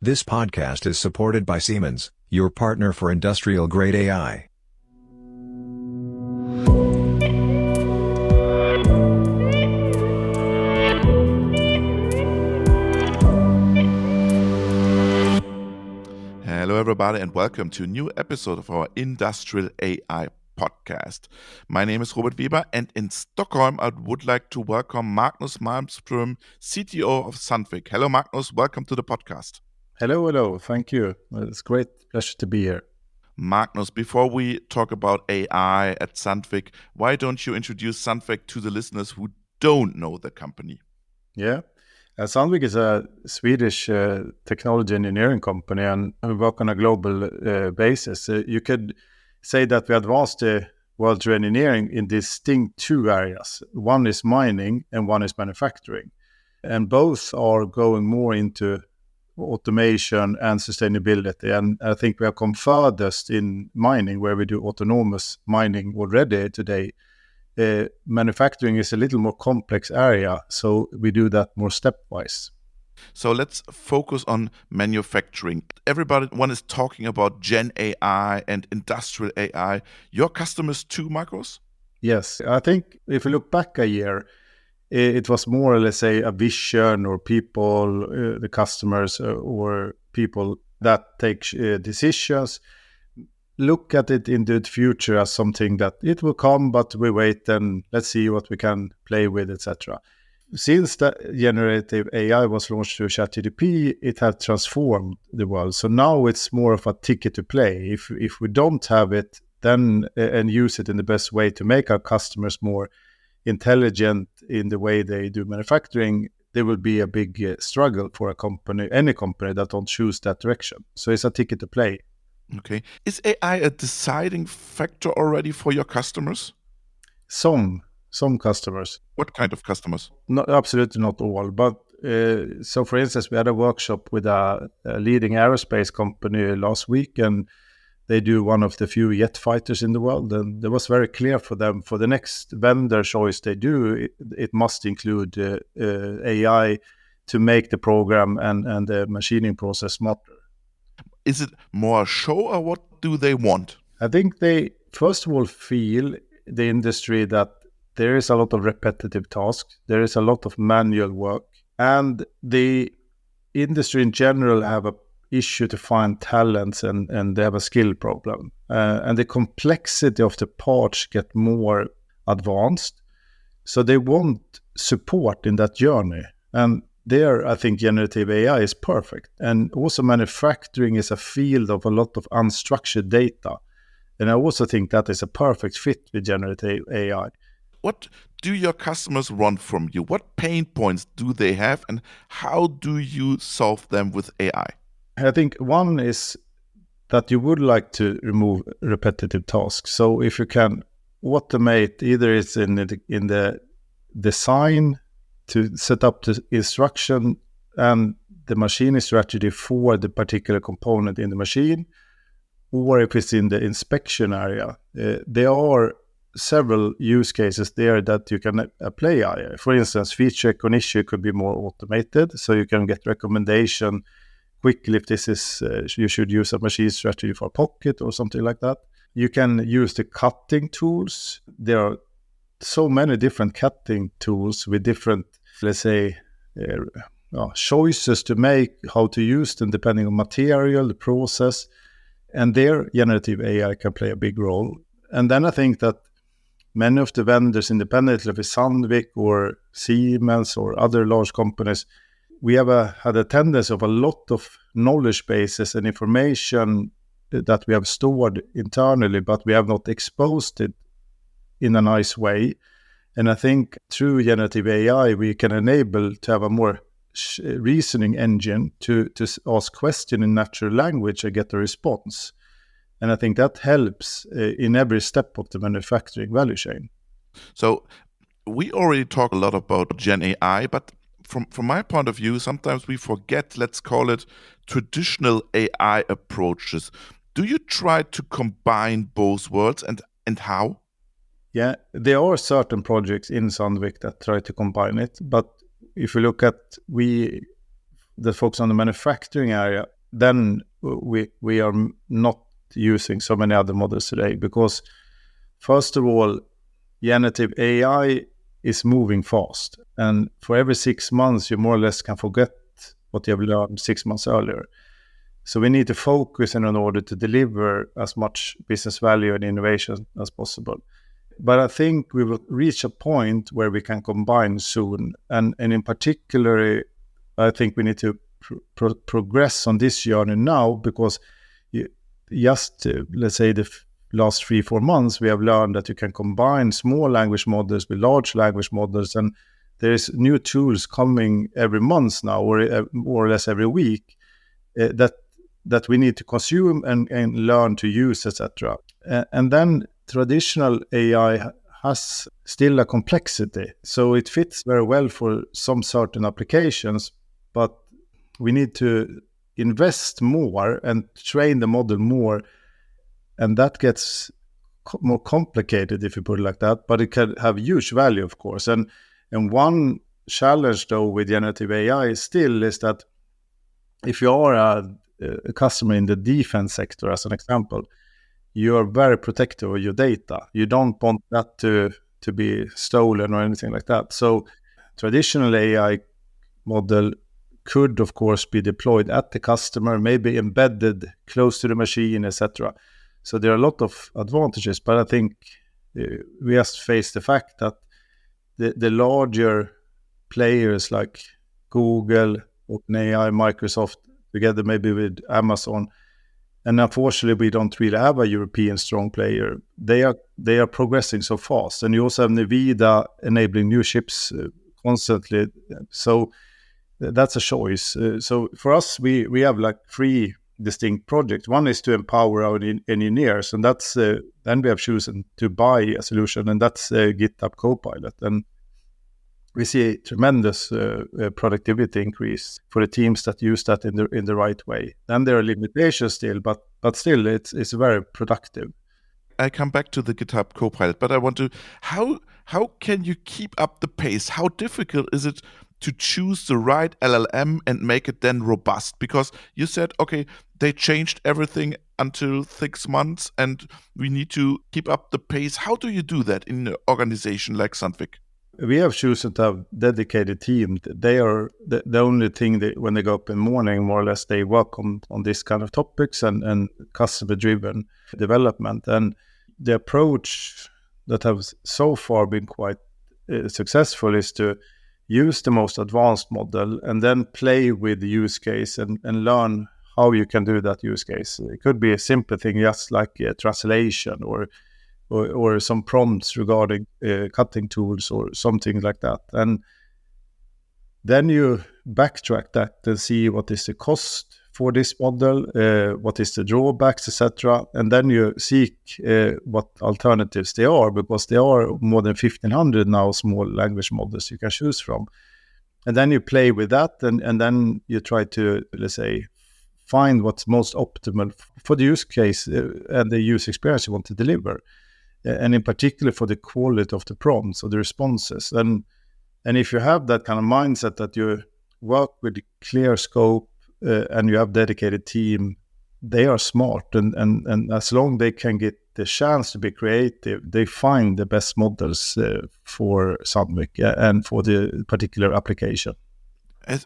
This podcast is supported by Siemens, your partner for industrial-grade AI. Hello everybody and welcome to a new episode of our Industrial AI podcast. My name is Robert Weber and in Stockholm I would like to welcome Magnus Malmström, CTO of Sandvik. Hello Magnus, welcome to the podcast. Hello. Thank you. It's a great pleasure to be here. Magnus, before we talk about AI at Sandvik, why don't you introduce Sandvik to the listeners who don't know the company? Yeah. Sandvik is a Swedish technology engineering company and we work on a global basis. You could say that we advance the world through engineering in distinct two areas. One is mining and one is manufacturing. And both are going more into automation and sustainability. And I think we have come furthest in mining, where we do autonomous mining already today. Manufacturing is a little more complex area, so we do that more stepwise. So let's focus on manufacturing. Everyone is talking about genAI and industrial AI. Your customers too, Marcos? Yes, I think if you look back a year, it was more, let's say, a vision or people, the customers or people that take decisions, look at it in the future as something that it will come, but we wait and let's see what we can play with, etc. Since the generative AI was launched through ChatGPT, it has transformed the world. So now it's more of a ticket to play. If we don't have it, then and use it in the best way to make our customers more intelligent in the way they do manufacturing, there will be a big struggle for a company, any company that don't choose that direction. So it's a ticket to play. Okay. Is AI a deciding factor already for your customers? Some customers. What kind of customers? Not absolutely not all, but so for instance, we had a workshop with a leading aerospace company last week, and they do one of the few jet fighters in the world, and it was very clear for them for the next vendor choice they do, it must include AI to make the program and the machining process smarter. Is it more a show or what do they want? I think they, first of all, feel the industry that there is a lot of repetitive tasks, there is a lot of manual work, and the industry in general have a issue to find talents and they have a skill problem. And the complexity of the parts get more advanced. So they want support in that journey. And there, I think generative AI is perfect. And also manufacturing is a field of a lot of unstructured data. And I also think that is a perfect fit with generative AI. What do your customers want from you? What pain points do they have and how do you solve them with AI? I think one is that you would like to remove repetitive tasks. So if you can automate, either it's in the design to set up the instruction and the machining strategy for the particular component in the machine, or if it's in the inspection area, there are several use cases there that you can apply AI. For instance, feature check on issue could be more automated, so you can get recommendation quickly if this is you should use a machine strategy for a pocket or something like that. You can use the cutting tools. There are so many different cutting tools with different, let's say, choices to make how to use them depending on material, the process, and there generative AI can play a big role. And then I think that many of the vendors, independently of Sandvik or Siemens or other large companies, we have had a tendency of a lot of knowledge bases and information that we have stored internally, but we have not exposed it in a nice way. And I think through generative AI, we can enable to have a more reasoning engine to ask questions in natural language and get a response. And I think that helps in every step of the manufacturing value chain. So we already talked a lot about genAI, but from my point of view, sometimes we forget, let's call it, traditional AI approaches. Do you try to combine both worlds and how? Yeah, there are certain projects in Sandvik that try to combine it. But if you look at, that focus on the manufacturing area, then we are not using so many other models today, because first of all, generative AI is moving fast, and for every 6 months you more or less can forget what you have learned 6 months earlier. So we need to focus in order to deliver as much business value and innovation as possible. But I think we will reach a point where we can combine soon, and in particular, I think we need to progress on this journey now, because let's say the last 3-4 months, we have learned that you can combine small language models with large language models, and there's new tools coming every month now, or more or less every week, that we need to consume and learn to use, etc. And then traditional AI has still a complexity, so it fits very well for some certain applications, but we need to invest more and train the model more, and that gets more complicated, if you put it like that, but it can have huge value, of course. And one challenge, though, with generative AI still is that if you are a customer in the defense sector, as an example, you are very protective of your data. You don't want that to be stolen or anything like that. So traditional AI model could, of course, be deployed at the customer, maybe embedded close to the machine, etc. So there are a lot of advantages, but I think we just face the fact that the larger players like Google, OpenAI, Microsoft, together maybe with Amazon, and unfortunately we don't really have a European strong player. They are progressing so fast, and you also have NVIDIA enabling new chips constantly. So that's a choice. So for us, we have like 3 distinct projects. One is to empower our engineers, and that's then we have chosen to buy a solution, and that's GitHub Copilot. And we see a tremendous productivity increase for the teams that use that in the right way. Then there are limitations still, but still it's very productive. I come back to the GitHub Copilot, but I want to, how can you keep up the pace? How difficult is it to choose the right LLM and make it then robust? Because you said, okay, they changed everything until 6 months and we need to keep up the pace. How do you do that in an organization like Sandvik? We have chosen to have dedicated team. They are the only thing that when they go up in the morning, more or less, they work on this kind of topics and customer-driven development. And the approach that has so far been quite successful is to use the most advanced model and then play with the use case and learn how you can do that use case. It could be a simple thing, just like a translation or some prompts regarding cutting tools or something like that. And then you backtrack that and see what is the cost for this model, what is the drawbacks, etc. And then you seek what alternatives there are, because there are more than 1,500 now small language models you can choose from. And then you play with that, and then you try to, let's say, find what's most optimal for the use case and the user experience you want to deliver. And in particular for the quality of the prompts or the responses. And if you have that kind of mindset that you work with a clear scope and you have dedicated team, they are smart. And as long as they can get the chance to be creative, they find the best models for Sandvik and for the particular application.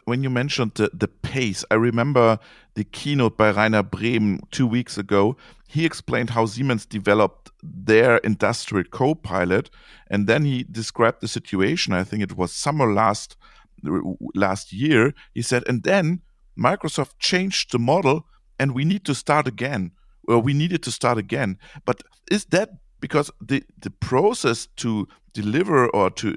When you mentioned the pace, I remember the keynote by Rainer Brehm 2 weeks ago. He explained how Siemens developed their industrial co-pilot, and then he described the situation. I think it was summer last year. He said, and then Microsoft changed the model, and we needed to start again. But is that because the process to deliver or to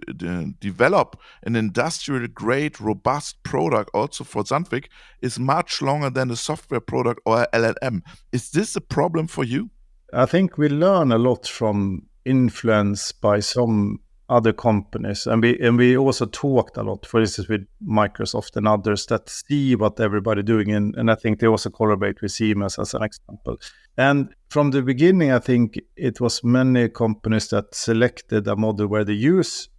develop an industrial grade robust product also for Sandvik is much longer than a software product or a LLM? Is this a problem for you? I think we learn a lot from influence by some other companies, and we also talked a lot, for instance, with Microsoft and others that see what everybody doing, and I think they also collaborate with Siemens as an example. And from the beginning, I think it was many companies that selected a model where they use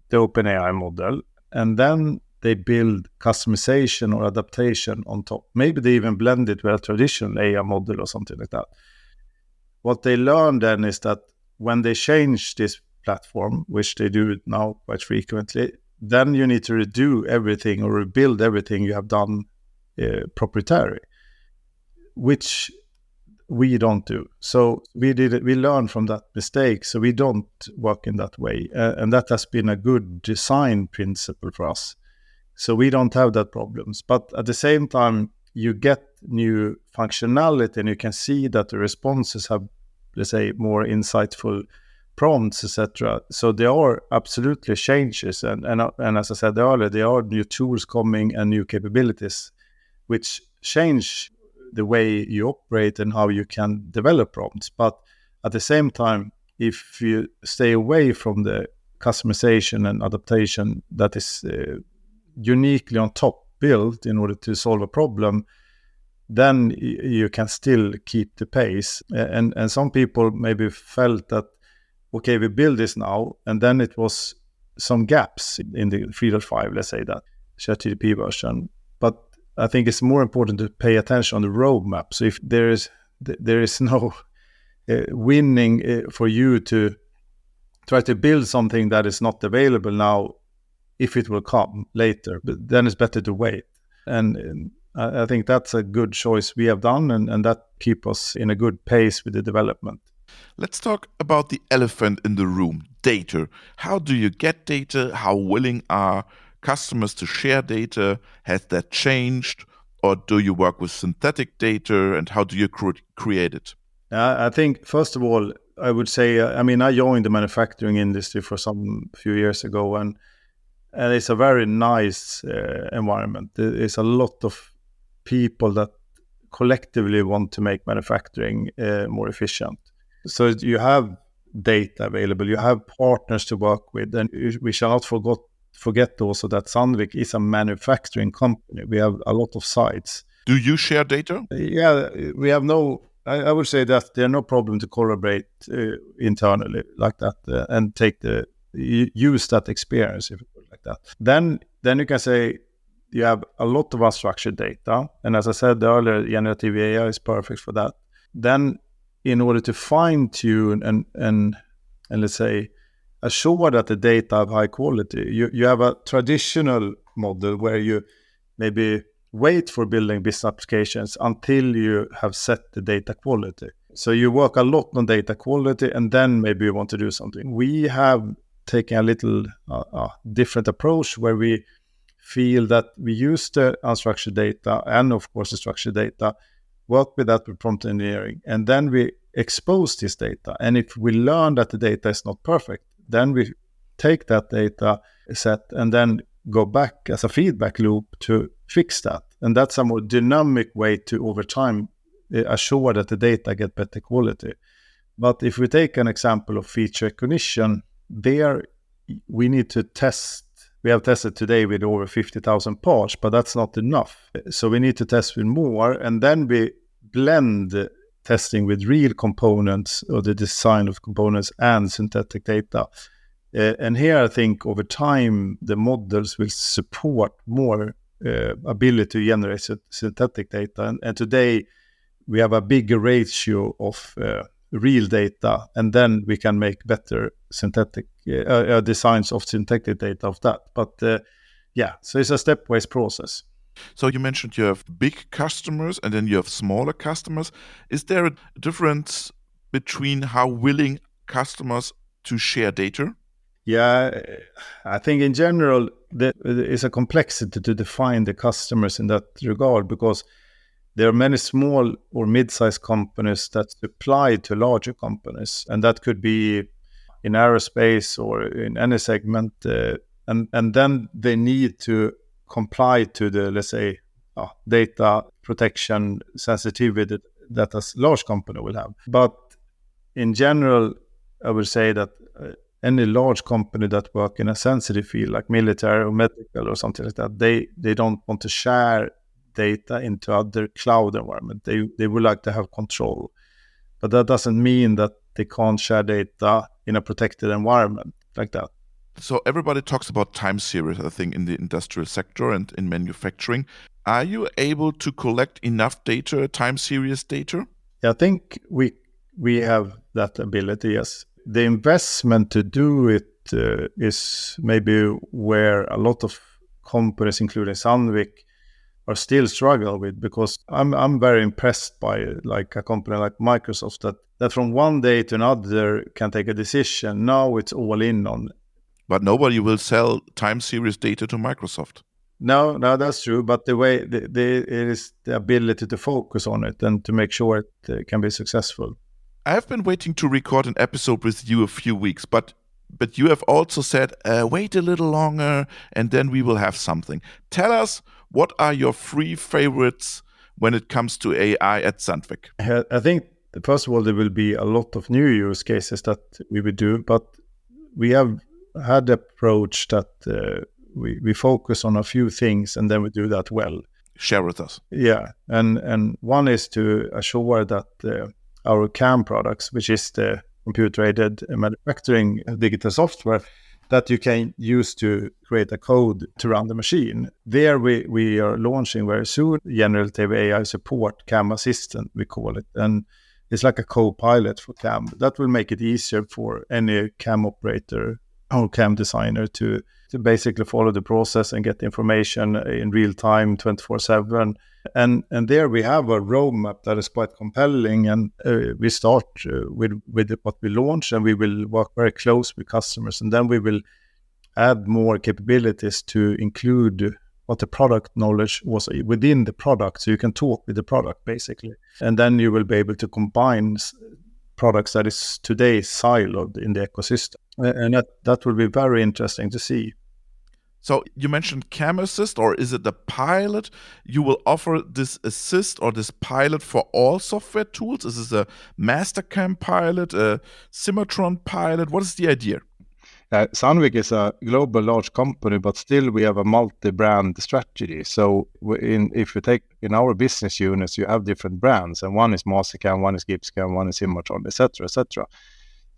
the OpenAI model, and then they build customization or adaptation on top. Maybe they even blend it with a traditional AI model or something like that. What they learn then is that when they change this platform, which they do now quite frequently, then you need to redo everything or rebuild everything you have done proprietary, which we don't do. So we learn from that mistake. So we don't work in that way. And that has been a good design principle for us. So we don't have that problems. But at the same time, you get new functionality and you can see that the responses have, let's say, more insightful prompts, etc. So there are absolutely changes. And as I said earlier, there are new tools coming and new capabilities which change the way you operate and how you can develop prompts. But at the same time, if you stay away from the customization and adaptation that is uniquely on top built in order to solve a problem, then you can still keep the pace. And some people maybe felt that, okay, we build this now, and then it was some gaps in the 3.5, let's say that, ChatGPT version. But I think it's more important to pay attention on the roadmap. So if there is no winning for you to try to build something that is not available now, if it will come later, but then it's better to wait. And I think that's a good choice we have done, and that keeps us in a good pace with the development. Let's talk about the elephant in the room, data. How do you get data? How willing are customers to share data? Has that changed? Or do you work with synthetic data, and how do you create it? I think, first of all, I would say, I joined the manufacturing industry for some few years ago, and it's a very nice environment. There's a lot of people that collectively want to make manufacturing more efficient. So you have data available, you have partners to work with, and we shall not forget also that Sandvik is a manufacturing company. We have a lot of sites. Do you share data? Yeah, we have I would say that there are no problem to collaborate internally like that and use that experience, if you put it like that. Then you can say you have a lot of unstructured data. And as I said earlier, generative AI is perfect for that. Then in order to fine tune and let's say assure that the data have high quality, you have a traditional model where you maybe wait for building business applications until you have set the data quality. So you work a lot on data quality, and then maybe you want to do something. We have taken a little different approach where we feel that we use the unstructured data and of course the structured data, work with that with prompt engineering, and then we expose this data. And if we learn that the data is not perfect, then we take that data set and then go back as a feedback loop to fix that. And that's a more dynamic way to, over time, assure that the data get better quality. But if we take an example of feature recognition, there we need to test. We have tested today with over 50,000 parts, but that's not enough. So we need to test with more, and then we blend testing with real components or the design of components and synthetic data. And here I think over time the models will support more ability to generate synthetic data. And today we have a bigger ratio of real data, and then we can make better synthetic designs of synthetic data of that. But so it's a stepwise process. So you mentioned you have big customers and then you have smaller customers. Is there a difference between how willing customers to share data? Yeah, I think in general there is a complexity to define the customers in that regard, because there are many small or mid-sized companies that supply to larger companies, and that could be in aerospace or in any segment, and then they need to comply to the, let's say, data protection sensitivity that a large company will have. But in general, I would say that any large company that work in a sensitive field like military or medical or something like that, they don't want to share data into other cloud environment. They would like to have control. But that doesn't mean that they can't share data in a protected environment like that. So everybody talks about time series, I think, in the industrial sector and in manufacturing. Are you able to collect enough data, time series data? I think we have that ability, yes. The investment to do it is maybe where a lot of companies, including Sandvik, are still struggle with, because I'm very impressed by like a company like Microsoft that from one day to another can take a decision. Now it's all in on. But nobody will sell time series data to Microsoft. No, that's true. But the way it is the ability to focus on it and to make sure it can be successful. I've been waiting to record an episode with you a few weeks, but you have also said, wait a little longer and then we will have something. Tell us, what are your 3 favorites when it comes to AI at Sandvik? I think, first of all, there will be a lot of new use cases that we will do, but we have had the approach that we focus on a few things and then we do that well. Share with us. Yeah, and one is to assure that our CAM products, which is the computer-aided manufacturing digital software that you can use to create a code to run the machine. There we are launching very soon generative AI support, CAM assistant we call it, and it's like a co-pilot for CAM. That will make it easier for any CAM operator or CAM designer to basically follow the process and get information in real time 24/7. And there we have a roadmap that is quite compelling, and we start with what we launch, and we will work very close with customers, and then we will add more capabilities to include what the product knowledge was within the product, so you can talk with the product basically, and then you will be able to combine products that is today siloed in the ecosystem, and that will be very interesting to see. So you mentioned CAM Assist, or is it the pilot? You will offer this assist or this pilot for all software tools? Is this a Mastercam pilot, a Cimatron pilot? What is the idea? Sandvik is a global large company, but still we have a multi-brand strategy. So if you take in our business units, you have different brands, and one is Mastercam, one is GipsCam, one is Cimatron, etc., etc.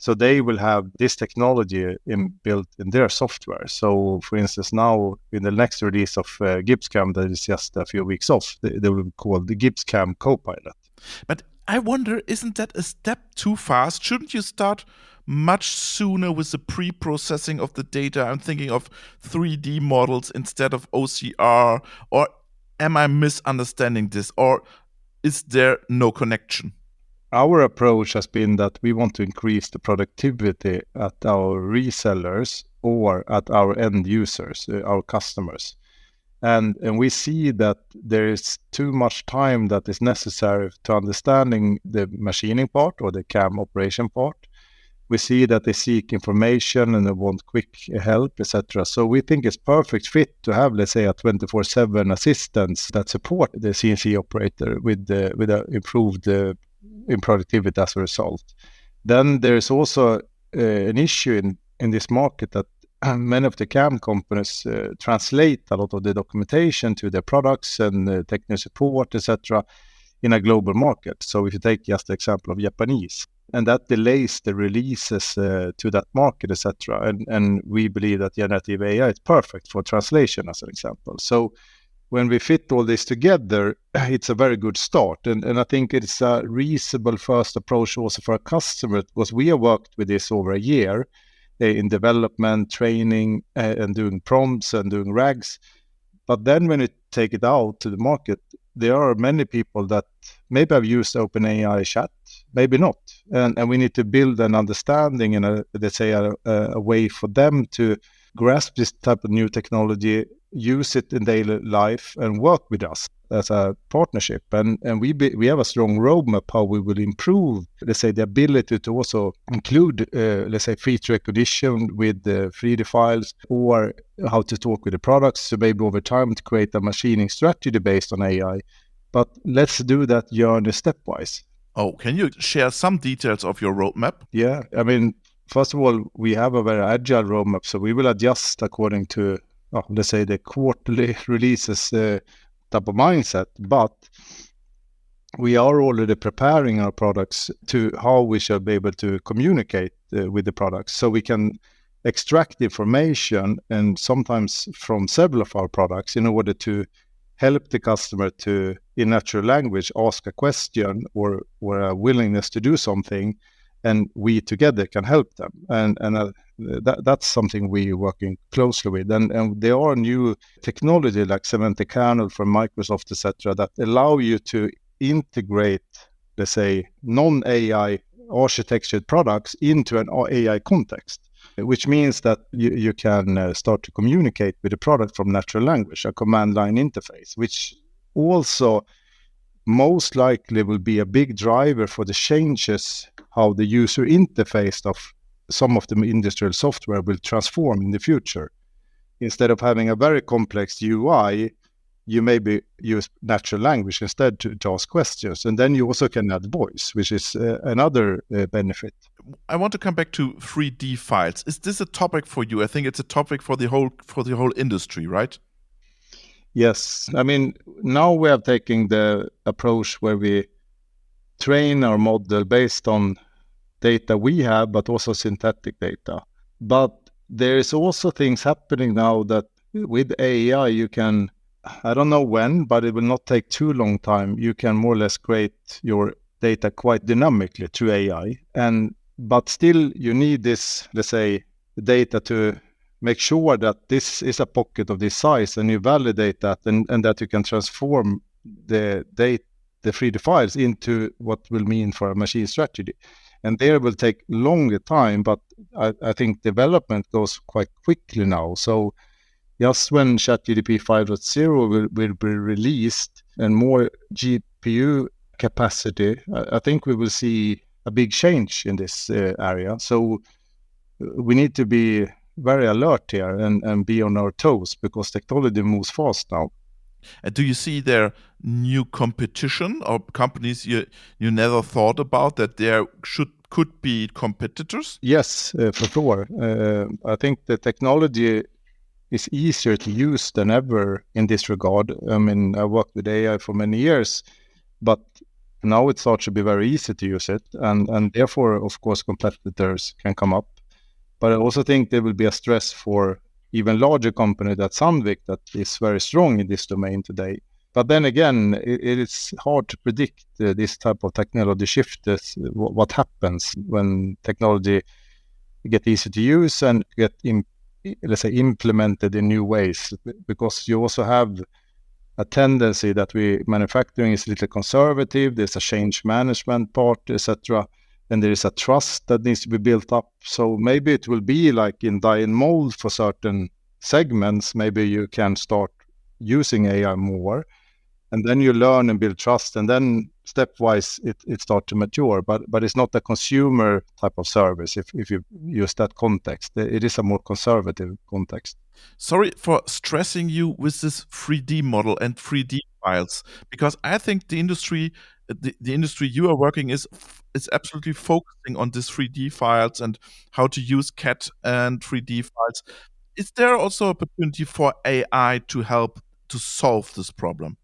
So they will have this technology built in their software. So for instance, now in the next release of GipsCam that is just a few weeks off, they will be called the GipsCam Copilot. But I wonder, isn't that a step too fast? Shouldn't you start much sooner with the pre-processing of the data? I'm thinking of 3D models instead of OCR. Or am I misunderstanding this? Or is there no connection? Our approach has been that we want to increase the productivity at our resellers or at our end users, our customers. And we see that there is too much time that is necessary to understanding the machining part or the CAM operation part. We see that they seek information and they want quick help, etc. So we think it's perfect fit to have, let's say, a 24/7 assistants that support the CNC operator with a improved in productivity as a result. Then there is also an issue in this market that many of the CAM companies translate a lot of the documentation to their products and technical support, etc., in a global market. So if you take just the example of Japanese, and that delays the releases to that market, etc. And we believe that generative AI is perfect for translation, as an example. So when we fit all this together, it's a very good start. And I think it's a reasonable first approach also for a customer, because we have worked with this over a year in development, training, and doing prompts and doing RAGs. But then when you take it out to the market, there are many people that maybe have used OpenAI chat, maybe not. And we need to build an understanding and let's say a way for them to grasp this type of new technology, use it in daily life, and work with us as a partnership. And we have a strong roadmap how we will improve, let's say, the ability to also include, let's say, feature recognition with the 3D files, or how to talk with the products, so maybe over time to create a machining strategy based on AI. But let's do that journey stepwise. Oh, can you share some details of your roadmap? Yeah, I mean, first of all, we have a very agile roadmap, so we will adjust according to, let's say, the quarterly releases type of mindset. But we are already preparing our products to how we shall be able to communicate with the products, so we can extract information, and sometimes from several of our products, in order to help the customer to, in natural language, ask a question or a willingness to do something, and we together can help them. And that's something we're working closely with. And there are new technology like semantic kernel from Microsoft, etc., that allow you to integrate, let's say, non-AI architectured products into an AI context, which means that you can start to communicate with the product from natural language, a command line interface, which also most likely will be a big driver for the changes how the user interface of some of the industrial software will transform in the future. Instead of having a very complex UI, you maybe use natural language instead to ask questions. And then you also can add voice, which is another benefit. I want to come back to 3D files. Is this a topic for you? I think it's a topic for the whole industry, right? Yes. I mean, now we are taking the approach where we train our model based on data we have, but also synthetic data. But there is also things happening now that with AI, you can, I don't know when, but it will not take too long time. You can more or less create your data quite dynamically through AI. But still you need this, let's say, data to make sure that this is a pocket of this size, and you validate that, and that you can transform the 3D files into what will mean for a machine strategy. And there will take longer time, but I think development goes quite quickly now. So just when ChatGPT 5.0 will be released and more GPU capacity, I think we will see a big change in this area. So we need to be very alert here and be on our toes, because technology moves fast now. And do you see there new competition or companies you never thought about that there could be competitors? Yes, for sure. I think the technology is easier to use than ever in this regard. I mean, I worked with AI for many years, but now it starts to be very easy to use it, and therefore, of course, competitors can come up. But I also think there will be a stress for even larger company that Sandvik, that is very strong in this domain today. But then again, it is hard to predict this type of technology shift, what happens when technology get easy to use and get, let's say, implemented in new ways, because you also have a tendency that manufacturing is a little conservative, there's a change management part, etc., and there is a trust that needs to be built up. So maybe it will be like in die and mold for certain segments. Maybe you can start using AI more, and then you learn and build trust, and then stepwise it starts to mature. But it's not a consumer type of service if you use that context. It is a more conservative context. Sorry for stressing you with this 3D model and 3D files, because I think the industry you are working is absolutely focusing on this 3D files and how to use CAD and 3D files. Is there also opportunity for AI to help to solve this problem?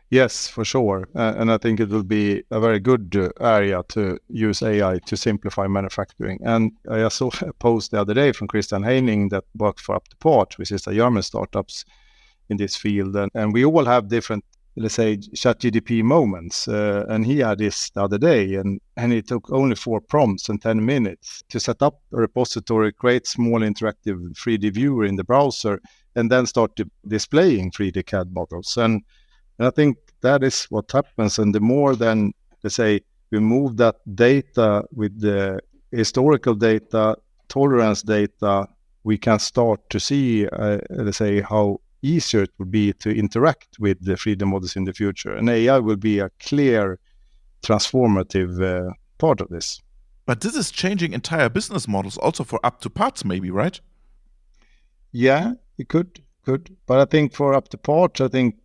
Yes, for sure. And I think it will be a very good area to use AI to simplify manufacturing. And I saw a post the other day from Christian Heining that works for UpToPart, which is a German startups in this field. And we all have different, let's say, ChatGPT moments. And he had this the other day, and it took only 4 prompts and 10 minutes to set up a repository, create small interactive 3D viewer in the browser, and then start displaying 3D CAD models. And I think that is what happens. And the more then, let's say, we move that data with the historical data, tolerance data, we can start to see, let's say, how easier it would be to interact with the 3D models in the future. And AI will be a clear transformative part of this. But this is changing entire business models also for UpToPart maybe, right? Yeah, it could. But I think for UpToPart, I think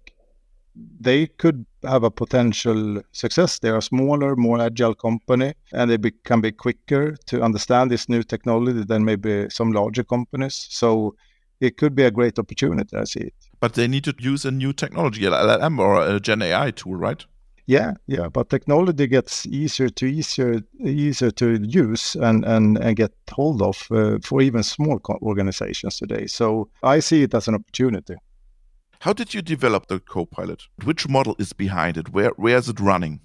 they could have a potential success. They are a smaller, more agile company, and they can be quicker to understand this new technology than maybe some larger companies. So it could be a great opportunity, I see it. But they need to use a new technology, LLM or a genAI tool, right? Yeah, but technology gets easier to use and get hold of for even small organizations today. So I see it as an opportunity. How did you develop the Copilot? Which model is behind it? Where is it running?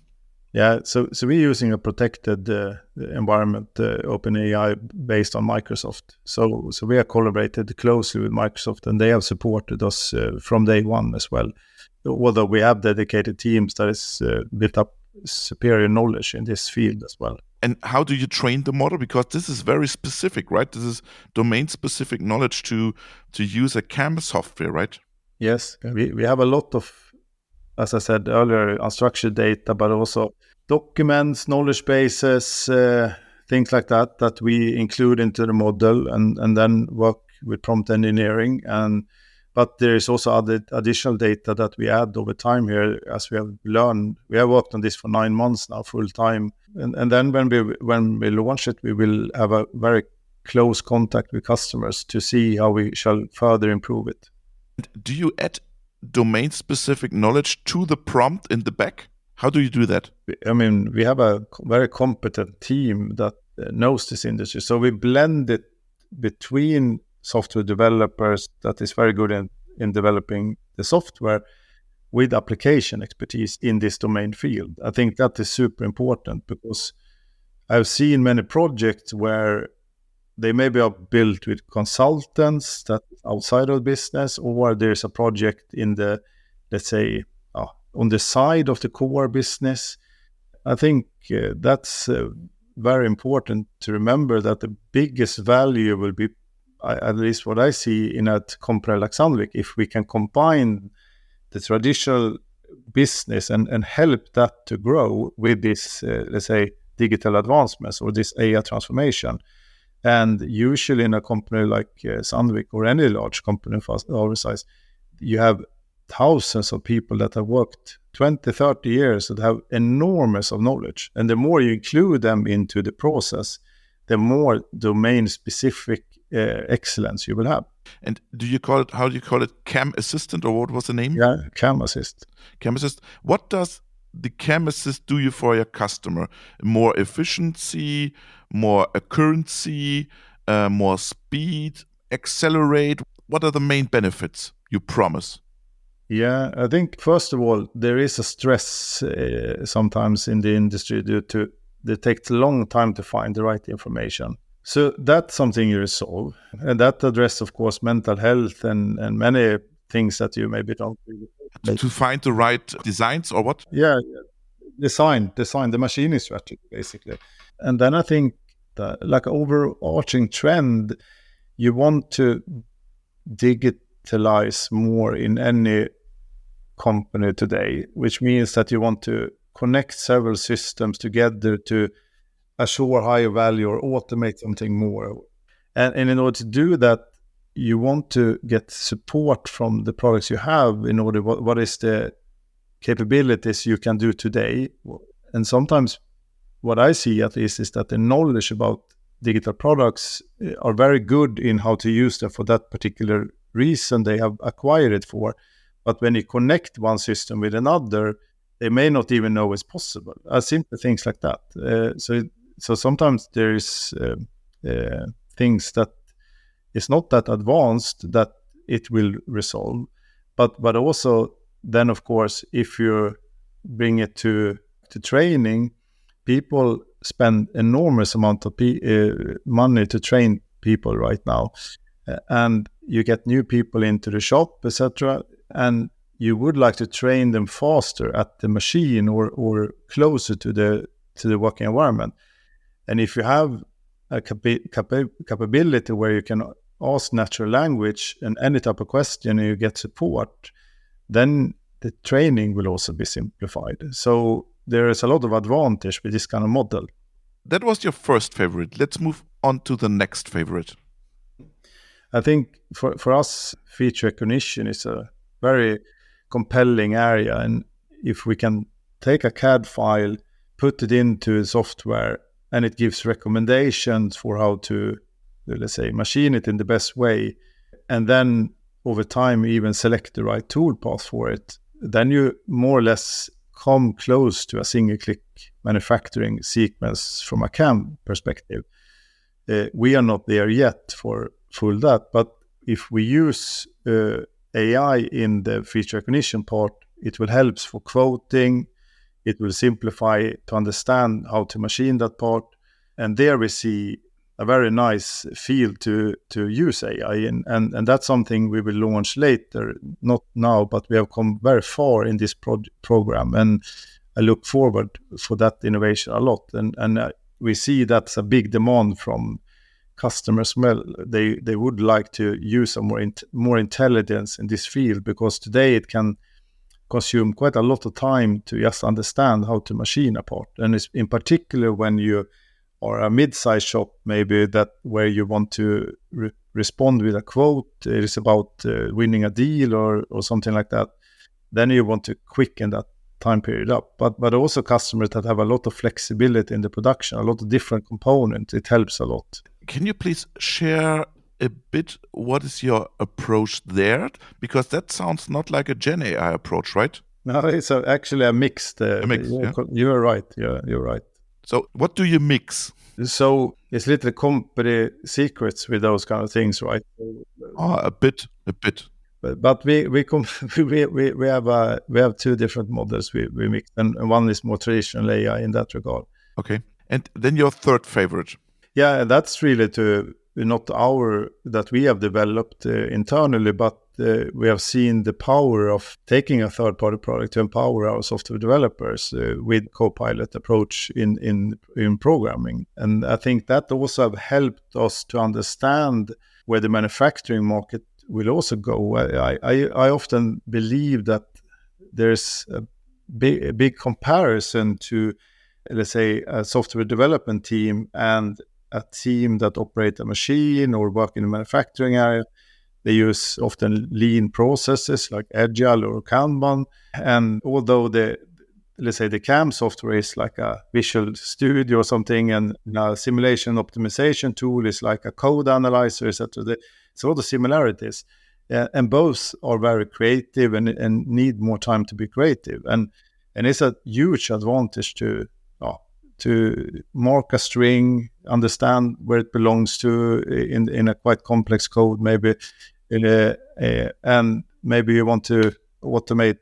Yeah, so we're using a protected environment, OpenAI, based on Microsoft. So we have collaborated closely with Microsoft, and they have supported us from day one as well. Although we have dedicated teams that is built up superior knowledge in this field as well. And how do you train the model? Because this is very specific, right? This is domain-specific knowledge to use a CAM software, right? Yes, we have a lot of, as I said earlier, unstructured data, but also documents, knowledge bases, things like that we include into the model and then work with prompt engineering. But there is also other additional data that we add over time here as we have learned. We have worked on this for 9 months now, full time. And then when we launch it, we will have a very close contact with customers to see how we shall further improve it. Do you add domain-specific knowledge to the prompt in the back? How do you do that? I mean, we have a very competent team that knows this industry. So we blend it between software developers that is very good in developing the software with application expertise in this domain field. I think that is super important because I've seen many projects where they maybe are built with consultants that outside of business, or there's a project in the, let's say, on the side of the core business. I think that's very important to remember that the biggest value will be, at least what I see in a company like Sandvik, if we can combine the traditional business and help that to grow with this, let's say, digital advancements or this AI transformation. And usually in a company like Sandvik or any large company of our size, you have thousands of people that have worked 20, 30 years that have enormous of knowledge. And the more you include them into the process, the more domain-specific excellence you will have. And how do you call it, CAM Assistant, or what was the name? Yeah, CAM Assist. CAM Assist. What does the CAM Assist do you for your customer? More efficiency, more accuracy, more speed, accelerate? What are the main benefits you promise? Yeah, I think first of all, there is a stress sometimes in the industry due to it takes a long time to find the right information. So that's something you resolve. And that addresses, of course, mental health and many things that you maybe don't really... To find the right designs or what? Yeah, design the machining strategy, basically. And then I think that, like, overarching trend, you want to digitalize more in any company today, which means that you want to connect several systems together to assure higher value or automate something more. And in order to do that, you want to get support from the products you have in order what is the capabilities you can do today. And sometimes what I see at least is that the knowledge about digital products are very good in how to use them for that particular reason they have acquired it for. But when you connect one system with another, they may not even know it's possible. Simple things like that. So sometimes there is things that is not that advanced that it will resolve. But also then, of course, if you bring it to training, people spend enormous amount of money to train people right now. And you get new people into the shop, etc. And you would like to train them faster at the machine or closer to the working environment. And if you have a capability where you can ask natural language and any type of question and you get support, then the training will also be simplified. So there is a lot of advantage with this kind of model. That was your first favorite. Let's move on to the next favorite. I think for us, feature recognition is a very compelling area. And if we can take a CAD file, put it into software, and it gives recommendations for how to, let's say, machine it in the best way, and then over time even select the right tool path for it, then you more or less come close to a single-click manufacturing sequence from a CAM perspective. We are not there yet for full that, but if we use AI in the feature recognition part, it will help for quoting. It will simplify to understand how to machine that part. And there we see a very nice field to use AI. And that's something we will launch later, not now, but we have come very far in this program. And I look forward for that innovation a lot. And we see that's a big demand from customers. Well, they would like to use a more intelligence in this field, because today it can consume quite a lot of time to just understand how to machine a part. And it's in particular when you are a mid-sized shop, maybe that where you want to respond with a quote, it is about winning a deal or something like that, then you want to quicken that time period up. But also customers that have a lot of flexibility in the production, a lot of different components, it helps a lot. Can you please share a bit what is your approach there? Because that sounds not like a GenAI approach, right? No, it's actually a mixed. Yeah. You're right. Yeah, you're right. So what do you mix? So it's little company secrets with those kind of things, right? A bit. But we have two different models we mix, and one is more traditional AI in that regard. Okay, and then your third favorite. Yeah, that's really not that we have developed internally, but we have seen the power of taking a third-party product to empower our software developers with Copilot approach in programming. And I think that also have helped us to understand where the manufacturing market will also go. I often believe that there's a big comparison to, let's say, a software development team and a team that operate a machine or work in the manufacturing area. They use often lean processes like Agile or Kanban. And although the CAM software is like a Visual Studio or something, and a simulation optimization tool is like a code analyzer, etc. There's a lot of similarities. And both are very creative and need more time to be creative. And it's a huge advantage to mark a string, understand where it belongs to in a quite complex code, maybe, and maybe you want to automate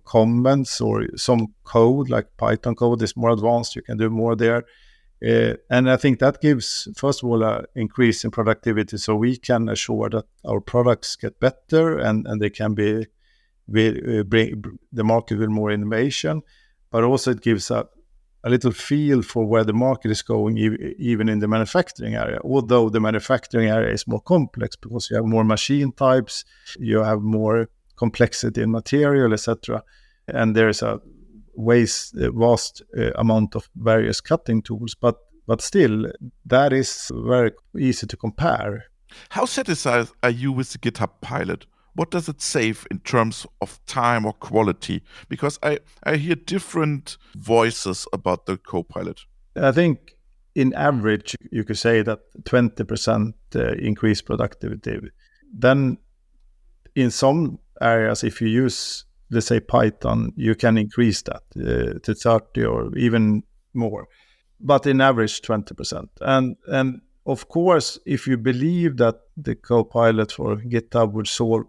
comments or some code, like Python code is more advanced, you can do more there. And I think that gives, first of all, an increase in productivity, so we can assure that our products get better and they can bring the market with more innovation, but also it gives a little feel for where the market is going, even in the manufacturing area, although the manufacturing area is more complex because you have more machine types, you have more complexity in material, etc. And there's a vast amount of various cutting tools, but still, that is very easy to compare. How satisfied are you with the GitHub pilot? What does it save in terms of time or quality? Because I hear different voices about the Copilot. I think in average, you could say that 20% increased productivity. Then in some areas, if you use, let's say, Python, you can increase that to 30 or even more. But in average, 20%. And of course, if you believe that the Copilot for GitHub would solve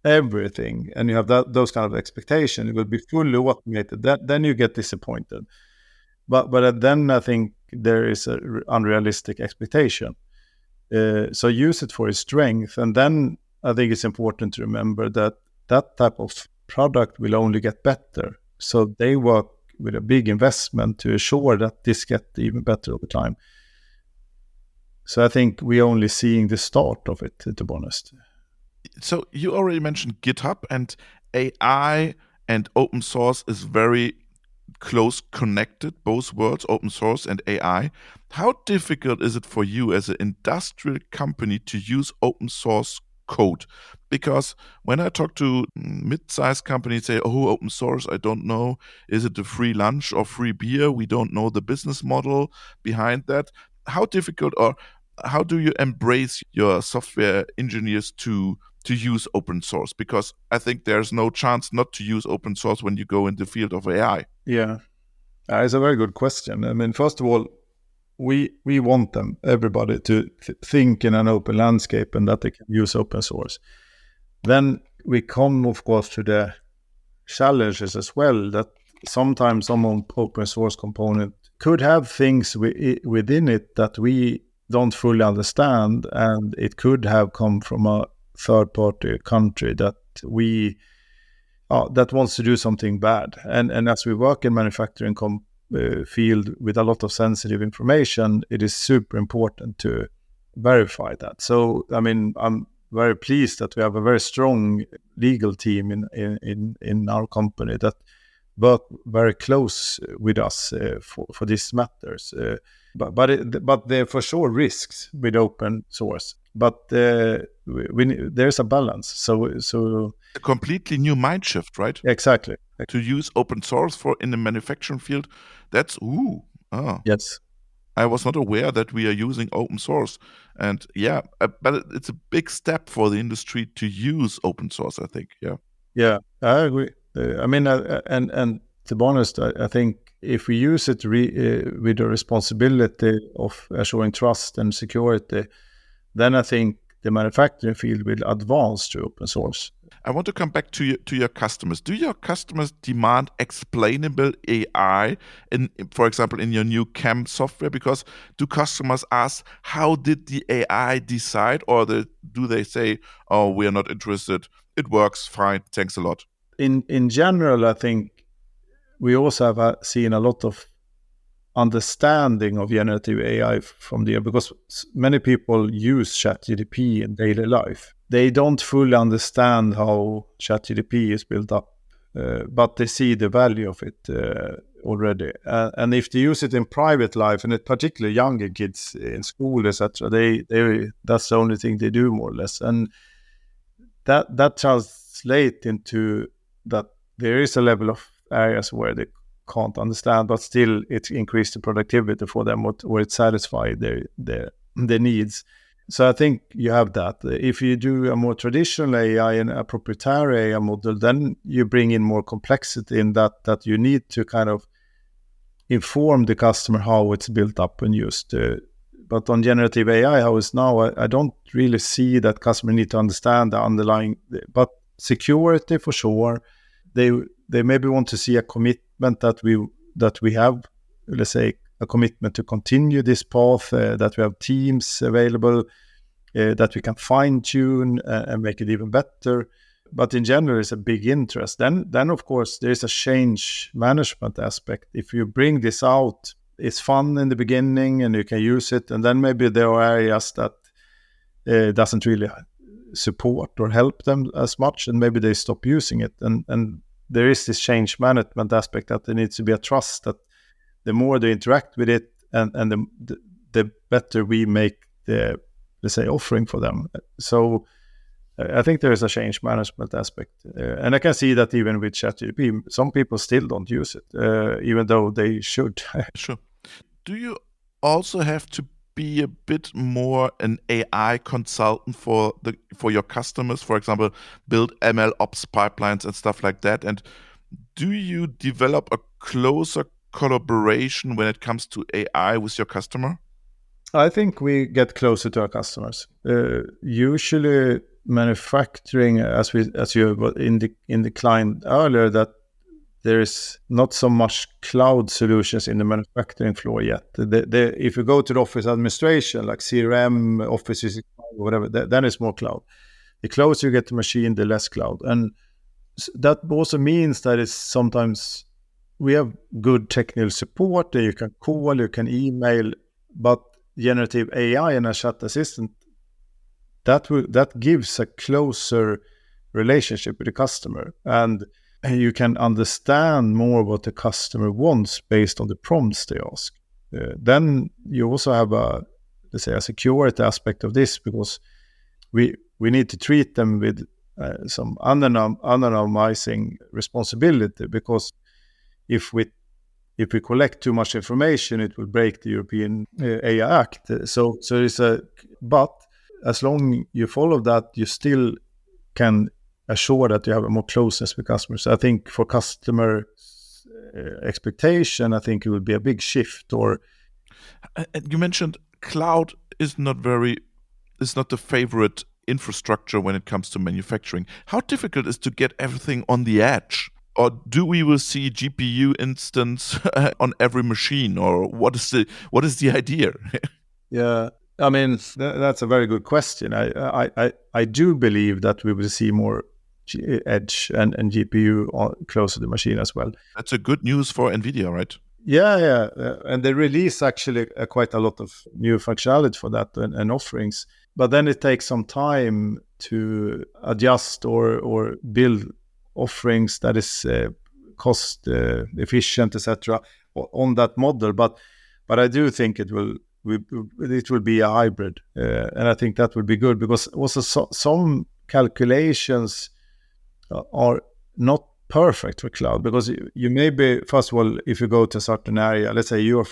everything, and you have those kind of expectations, it will be fully automated, then you get disappointed. But then I think there is an unrealistic expectation. So use it for its strength. And then I think it's important to remember that type of product will only get better. So they work with a big investment to assure that this gets even better over time. So I think we're only seeing the start of it, to be honest. So you already mentioned GitHub, and AI and open source is very close connected, both worlds, open source and AI. How difficult is it for you as an industrial company to use open source code? Because when I talk to mid-sized companies, say, oh, open source, I don't know. Is it a free lunch or free beer? We don't know the business model behind that. How difficult, or how do you embrace your software engineers to to use open source? Because I think there's no chance not to use open source when you go in the field of AI. Yeah, it's a very good question. I mean, first of all, we want everybody to think in an open landscape and that they can use open source. Then we come, of course, to the challenges as well, that sometimes some open source component could have things within it that we don't fully understand, and it could have come from a third-party country that that wants to do something bad. And as we work in manufacturing field with a lot of sensitive information, it is super important to verify that. So, I mean, I'm very pleased that we have a very strong legal team in our company that work very close with us for these matters. But there are for sure risks with open source. But there's a balance. So a completely new mind shift, right? Exactly. To use open source in the manufacturing field, that's yes. I was not aware that we are using open source, and but it's a big step for the industry to use open source, I think. Yeah, I agree. I mean, and to be honest, I think if we use it with the responsibility of assuring trust and security, then I think the manufacturing field will advance to open source. I want to come back to your customers. Do your customers demand explainable AI, for example, in your new CAM software? Because do customers ask, how did the AI decide? Or do they say, oh, we are not interested, it works fine, thanks a lot? In general, I think we also have seen a lot of understanding of generative AI from because many people use ChatGPT in daily life. They don't fully understand how ChatGPT is built up, but they see the value of it already. And if they use it in private life, and particularly younger kids in school, etc., that's the only thing they do, more or less. And that translates into that there is a level of areas where they can't understand, but still it increased the productivity for them, or it satisfied their needs. So I think you have that. If you do a more traditional AI and a proprietary AI model, then you bring in more complexity in that you need to kind of inform the customer how it's built up and used. But on generative AI, how it's now, I don't really see that customer need to understand the underlying, but security for sure. They maybe want to see a commitment that we have, let's say, a commitment to continue this path, that we have teams available, that we can fine-tune and make it even better. But in general, it's a big interest. Then of course, there is a change management aspect. If you bring this out, it's fun in the beginning and you can use it. And then maybe there are areas that doesn't really support or help them as much, and maybe they stop using it. And there is this change management aspect that there needs to be a trust that the more they interact with it and the better we make the, let's say, offering for them. So I think there is a change management aspect. And I can see that even with ChatGPT, some people still don't use it, even though they should. Sure. Do you also have to be a bit more an AI consultant for your customers, for example, build mlops pipelines and stuff like that? And do you develop a closer collaboration when it comes to AI with your customer? I think we get closer to our customers. Usually manufacturing, as you indicated earlier, that there is not so much cloud solutions in the manufacturing floor yet. If you go to the office administration, like CRM, Office, whatever, then it's more cloud. The closer you get to machine, the less cloud. And that also means that it's sometimes we have good technical support, that you can call, you can email, but generative AI and a chat assistant, that gives a closer relationship with the customer, and you can understand more what the customer wants based on the prompts they ask. Then you also have a security aspect of this, because we need to treat them with some anonymizing responsibility, because if we collect too much information, it will break the European AI Act. So it's but as long you follow that, you still can assure that you have a more closeness with customers. I think for customer expectation, I think it will be a big shift. Or you mentioned cloud is not the favorite infrastructure when it comes to manufacturing. How difficult is to get everything on the edge? Or do we will see GPU instance on every machine? Or what is the idea? Yeah, I mean, that's a very good question. I do believe that we will see more edge and GPU close to the machine as well. That's a good news for NVIDIA, right? Yeah. And they release actually quite a lot of new functionality for that and offerings. But then it takes some time to adjust or build offerings that is cost efficient, etc. on that model. But I do think it will be a hybrid, and I think that will be good, because also some calculations are not perfect for cloud, because you may be, first of all, if you go to a certain area, let's say you're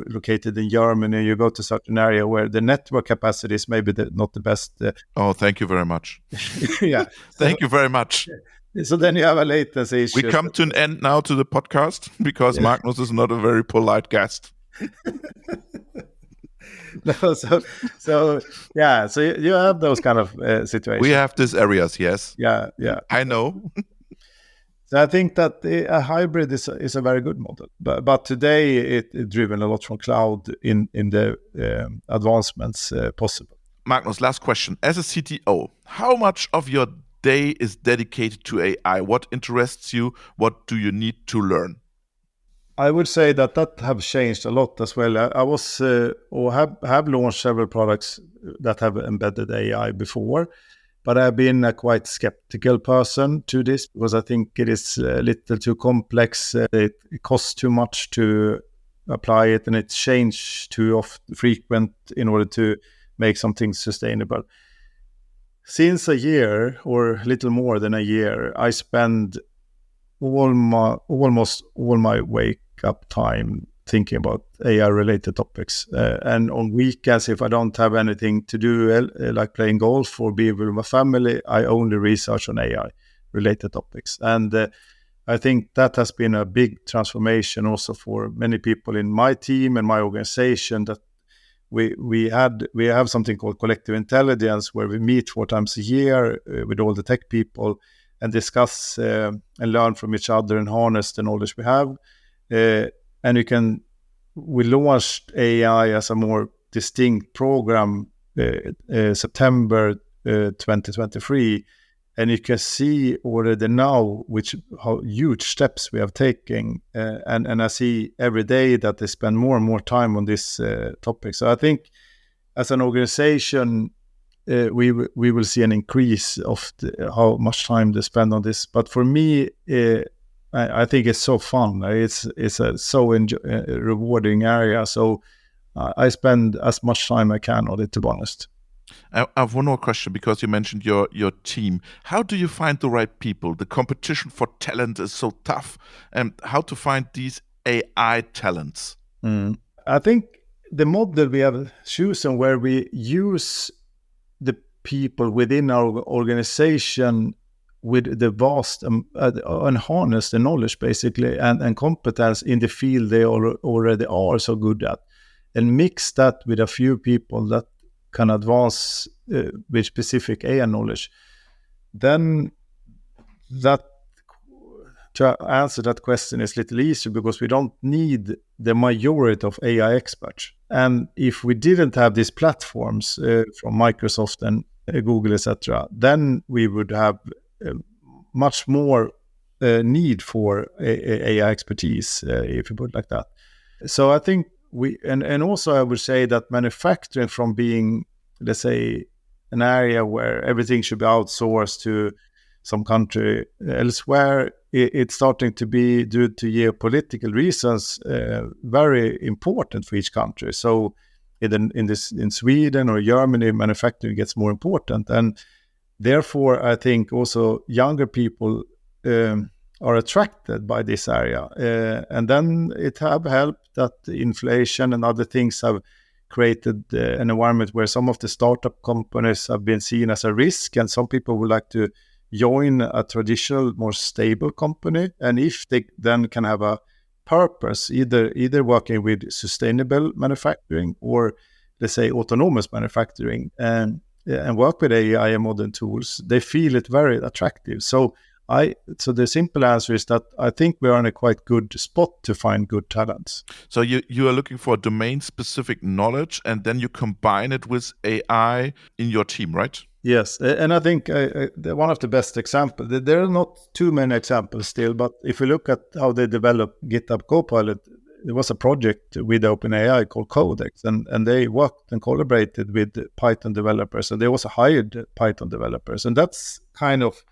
located in Germany, you go to a certain area where the network capacity is maybe not the best. Oh, thank you very much. Yeah. Thank you very much. So then you have a latency issue. We come to an end now to the podcast, because Magnus is not a very polite guest. No, so you have those kind of situations. We have these areas, yes. Yeah. I know. So I think that a hybrid is a very good model, but today it's driven a lot from cloud in the advancements possible. Magnus, last question. As a CTO, how much of your day is dedicated to AI? What interests you? What do you need to learn? I would say that have changed a lot as well. I was or have launched several products that have embedded AI before, but I've been a quite skeptical person to this, because I think it is a little too complex. It costs too much to apply it, and it's changed too frequent in order to make something sustainable. Since a year, or a little more than a year, I spend almost all my wake up time thinking about AI related topics, and on weekends, if I don't have anything to do, like playing golf or be with my family, I only research on AI related topics. And I think that has been a big transformation also for many people in my team and my organization, that we have something called collective intelligence, where we meet 4 times a year with all the tech people and discuss and learn from each other and harness the knowledge we have. And we launched AI as a more distinct program September 2023, and you can see already now how huge steps we have taken, and I see every day that they spend more and more time on this topic. So I think as an organization, we will see an increase of how much time they spend on this. But for me, I think it's so fun. It's a so rewarding area. So I spend as much time I can on it, to be honest. I have one more question, because you mentioned your team. How do you find the right people? The competition for talent is so tough. And how to find these AI talents? I think the model we have chosen, where we use the people within our organization with the vast and harness the knowledge basically and competence in the field they already are so good at, and mix that with a few people that can advance with specific AI knowledge, then that to answer that question is a little easier, because we don't need the majority of AI experts. And if we didn't have these platforms from Microsoft and Google, etc., then we would have much more need for AI expertise, if you put it like that. So I think and also I would say that manufacturing, from being, let's say, an area where everything should be outsourced to some country elsewhere, it's starting to be, due to geopolitical reasons, very important for each country. So in Sweden or Germany, manufacturing gets more important, and therefore I think also younger people are attracted by this area, and then it have helped that inflation and other things have created an environment where some of the startup companies have been seen as a risk, and some people would like to join a traditional, more stable company. And if they then can have a purpose, either working with sustainable manufacturing or, let's say, autonomous manufacturing, and work with AI and modern tools, they feel it very attractive. So the simple answer is that I think we are in a quite good spot to find good talents. So you are looking for domain-specific knowledge, and then you combine it with AI in your team, right? Yes, and I think one of the best examples, there are not too many examples still, but if you look at how they developed GitHub Copilot, there was a project with OpenAI called Codex, and they worked and collaborated with Python developers, and they also hired Python developers. And that's kind of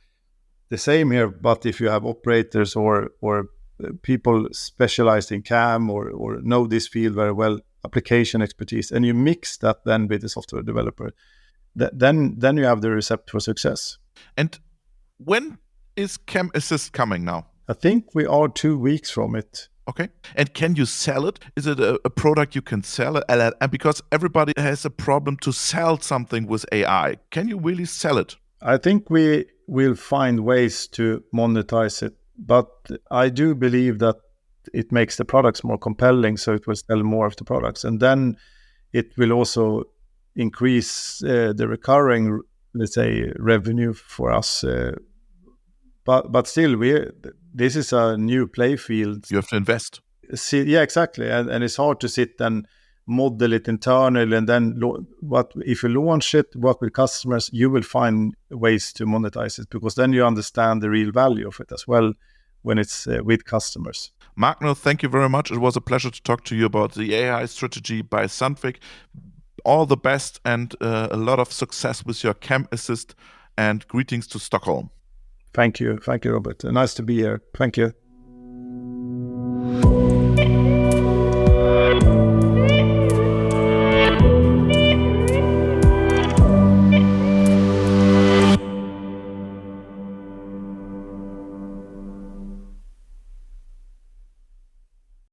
the same here, but if you have operators or people specialized in CAM or know this field very well, application expertise, and you mix that then with the software developer, then you have the recipe for success. And when is Chem Assist coming now? I think we are 2 weeks from it. Okay. And can you sell it? Is it a product you can sell? And because everybody has a problem to sell something with AI, can you really sell it? I think we will find ways to monetize it, but I do believe that it makes the products more compelling, so it will sell more of the products. And then it will also increase the recurring, let's say, revenue for us. But still, this is a new play field. You have to invest. Yeah, exactly. And it's hard to sit and model it internally, and then if you launch it, work with customers, you will find ways to monetize it, because then you understand the real value of it as well when it's with customers. Magnus, thank you very much. It was a pleasure to talk to you about the AI strategy by Sandvik. All the best and a lot of success with your Chem Assist, and greetings to Stockholm. Thank you, Robert. Nice to be here. Thank you.